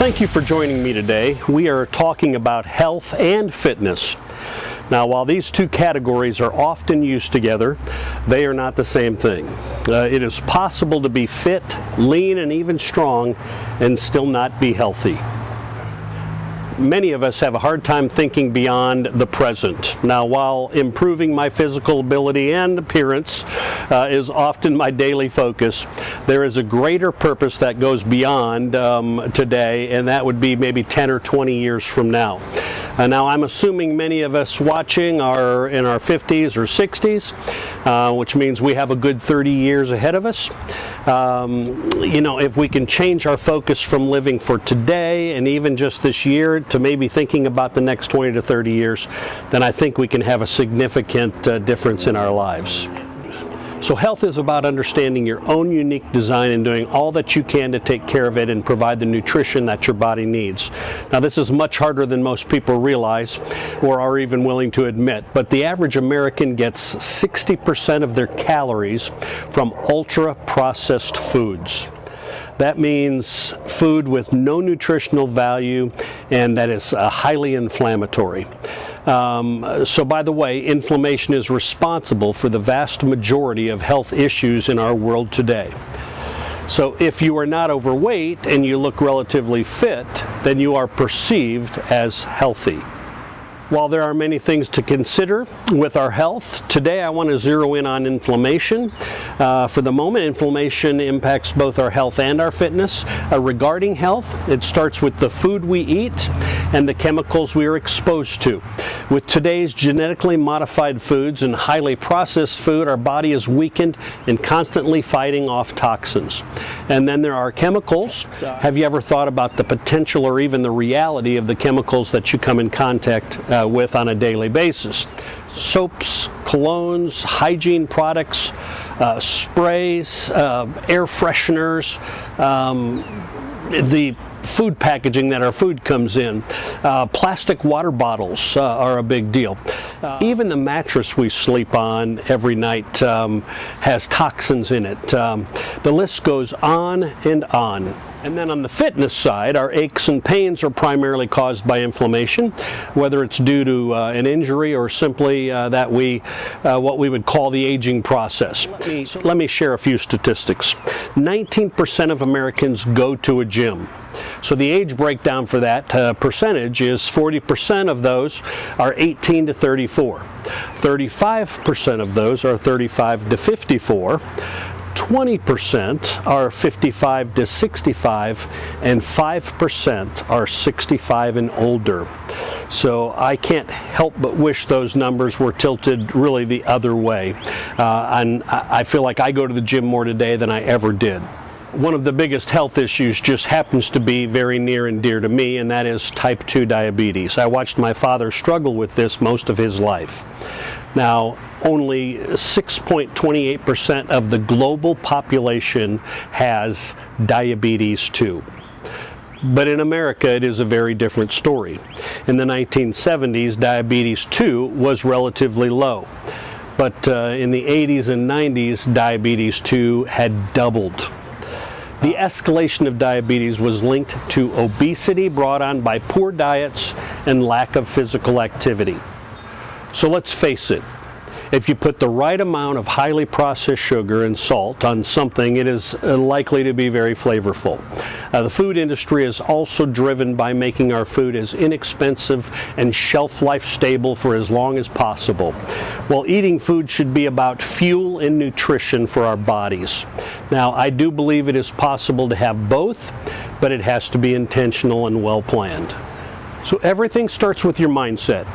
Thank you for joining me today. We are talking about health and fitness. Now, while these two categories are often used together, they are not the same thing. It is possible to be fit, lean, and even strong and still not be healthy. Many of us have a hard time thinking beyond the present. Now, while improving my physical ability and appearance is often my daily focus, there is a greater purpose that goes beyond today, and that would be maybe 10 or 20 years from now. Now, I'm assuming many of us watching are in our 50s or 60s, which means we have a good 30 years ahead of us. If we can change our focus from living for today and even just this year to maybe thinking about the next 20 to 30 years, then I think we can have a significant difference in our lives. So health is about understanding your own unique design and doing all that you can to take care of it and provide the nutrition that your body needs. Now, this is much harder than most people realize or are even willing to admit, but the average American gets 60% of their calories from ultra-processed foods. That means food with no nutritional value and that is highly inflammatory. So by the way, inflammation is responsible for the vast majority of health issues in our world today. So if you are not overweight and you look relatively fit, then you are perceived as healthy. While there are many things to consider with our health, today I want to zero in on inflammation. For the moment, inflammation impacts both our health and our fitness. Regarding health, it starts with the food we eat and the chemicals we are exposed to. With today's genetically modified foods and highly processed food, our body is weakened and constantly fighting off toxins. And then there are chemicals. Have you ever thought about the potential or even the reality of the chemicals that you come in contact with on a daily basis? Soaps, colognes, hygiene products, sprays, air fresheners, the food packaging that our food comes in. Plastic water bottles are a big deal. Even the mattress we sleep on every night has toxins in it. The list goes on and on. And then on the fitness side, our aches and pains are primarily caused by inflammation, whether it's due to an injury or simply that what we would call the aging process. Let me share a few statistics. 19% of Americans go to a gym. So the age breakdown for that percentage is 40% of those are 18 to 34. 35% of those are 35 to 54. 20% are 55 to 65, and 5% are 65 and older. So I can't help but wish those numbers were tilted really the other way. And I feel like I go to the gym more today than I ever did. One of the biggest health issues just happens to be very near and dear to me, and that is type 2 diabetes. I watched my father struggle with this most of his life. Now, only 6.28% of the global population has diabetes 2. But in America, it is a very different story. In the 1970s, diabetes 2 was relatively low. But in the 80s and 90s, diabetes 2 had doubled. The escalation of diabetes was linked to obesity brought on by poor diets and lack of physical activity. So let's face it, if you put the right amount of highly processed sugar and salt on something, it is likely to be very flavorful. The food industry is also driven by making our food as inexpensive and shelf life stable for as long as possible. Well, eating food should be about fuel and nutrition for our bodies. Now, I do believe it is possible to have both, but it has to be intentional and well planned. So everything starts with your mindset.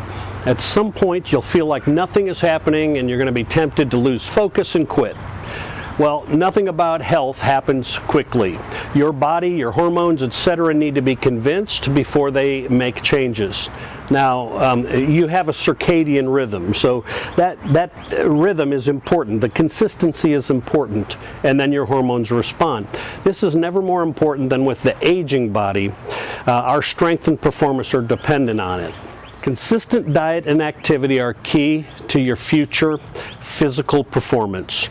At some point, you'll feel like nothing is happening and you're going to be tempted to lose focus and quit. Well, nothing about health happens quickly. Your body, your hormones, etc. need to be convinced before they make changes. Now, you have a circadian rhythm, so that rhythm is important. The consistency is important, and then your hormones respond. This is never more important than with the aging body. Our strength and performance are dependent on it. Consistent diet and activity are key to your future physical performance.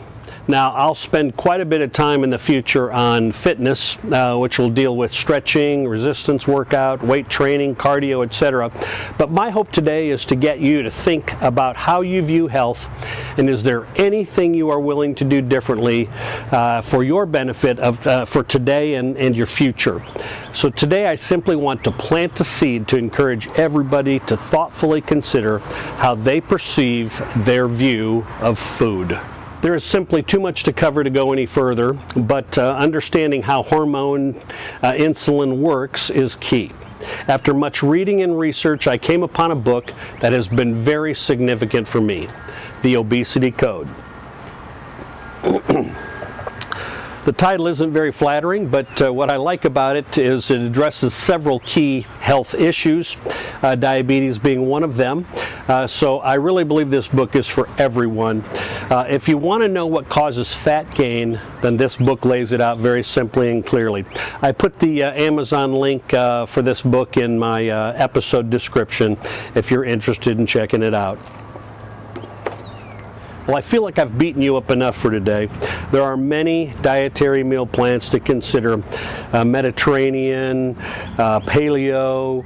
Now, I'll spend quite a bit of time in the future on fitness, which will deal with stretching, resistance workout, weight training, cardio, etc. But my hope today is to get you to think about how you view health, and is there anything you are willing to do differently for your benefit for today and your future. So today I simply want to plant a seed to encourage everybody to thoughtfully consider how they perceive their view of food. There is simply too much to cover to go any further, but understanding how hormone insulin works is key. After much reading and research, I came upon a book that has been very significant for me, The Obesity Code. The title isn't very flattering, but what I like about it is it addresses several key health issues, diabetes being one of them. So I really believe this book is for everyone. If you want to know what causes fat gain, then this book lays it out very simply and clearly. I put the Amazon link for this book in my episode description if you're interested in checking it out. Well, I feel like I've beaten you up enough for today. There are many dietary meal plans to consider. Mediterranean, paleo,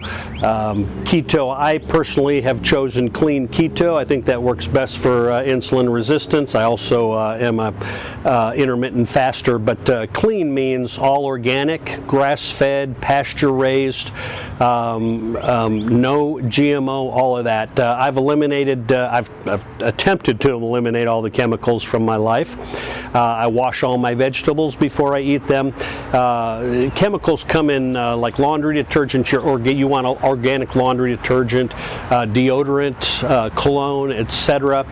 keto. I personally have chosen clean keto. I think that works best for insulin resistance. I also am a intermittent faster, but clean means all organic, grass-fed, pasture-raised, no GMO, all of that. I've attempted to eliminate all the chemicals from my life. I wash all my vegetables before I eat them. Chemicals come in like laundry detergent. You want organic laundry detergent, deodorant, cologne, etc.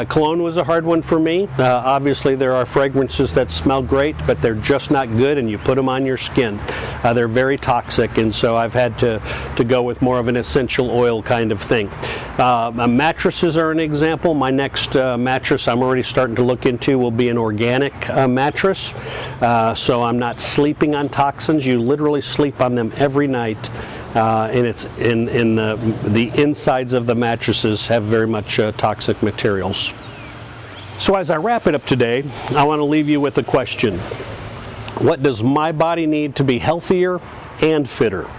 Cologne was a hard one for me. Obviously, there are fragrances that smell great, but they're just not good, and you put them on your skin. They're very toxic, and so I've had to go with more of an essential oil kind of thing. Mattresses are an example. My next mattress I'm already starting to look into will be an organic mattress, so I'm not sleeping on toxins. You literally sleep on them every night, and it's in the insides of the mattresses have very much toxic materials. So as I wrap it up today, I want to leave you with a question. What does my body need to be healthier and fitter?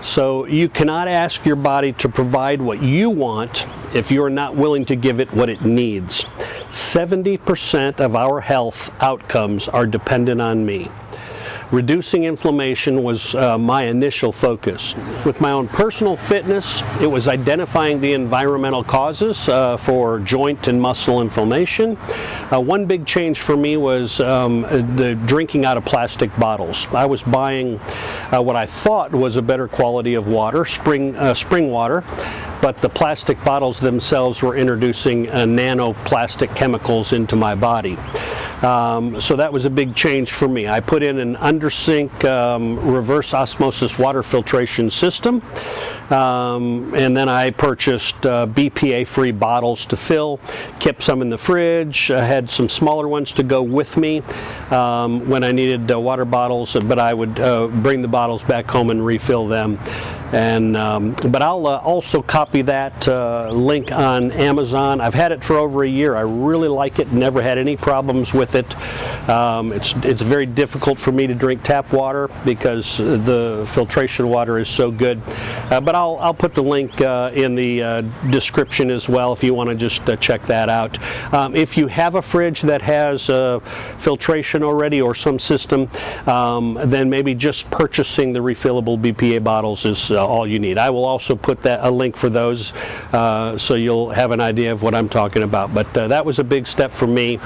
So you cannot ask your body to provide what you want if you're not willing to give it what it needs. 70% of our health outcomes are dependent on me. Reducing inflammation was my initial focus. With my own personal fitness, it was identifying the environmental causes for joint and muscle inflammation. One big change for me was the drinking out of plastic bottles. I was buying what I thought was a better quality of water, spring water, but the plastic bottles themselves were introducing nanoplastic chemicals into my body. So that was a big change for me. I put in an under-sink reverse osmosis water filtration system, and then I purchased BPA-free bottles to fill, kept some in the fridge, had some smaller ones to go with me when I needed water bottles, but I would bring the bottles back home and refill them. But I'll also copy that link on Amazon. I've had it for over a year. I really like it, never had any problems with it. It's very difficult for me to drink tap water because the filtration water is so good. But I'll put the link in the description as well if you want to just check that out. If you have a fridge that has filtration already or some system, then maybe just purchasing the refillable BPA bottles is all you need. I will also put a link for those so you'll have an idea of what I'm talking about. But that was a big step for me,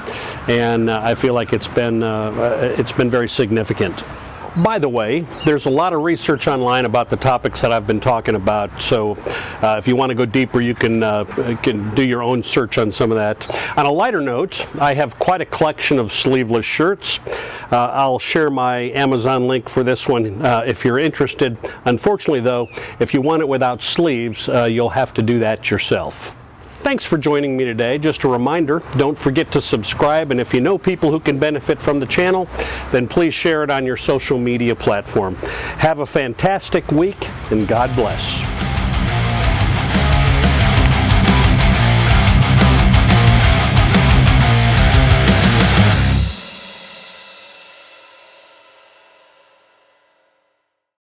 and I feel like it's been very significant. By the way, there's a lot of research online about the topics that I've been talking about, so if you want to go deeper, you can do your own search on some of that. On a lighter note, I have quite a collection of sleeveless shirts. I'll share my Amazon link for this one if you're interested. Unfortunately, though, if you want it without sleeves, you'll have to do that yourself. Thanks for joining me today. Just a reminder, don't forget to subscribe, and if you know people who can benefit from the channel, then please share it on your social media platform. Have a fantastic week, and God bless.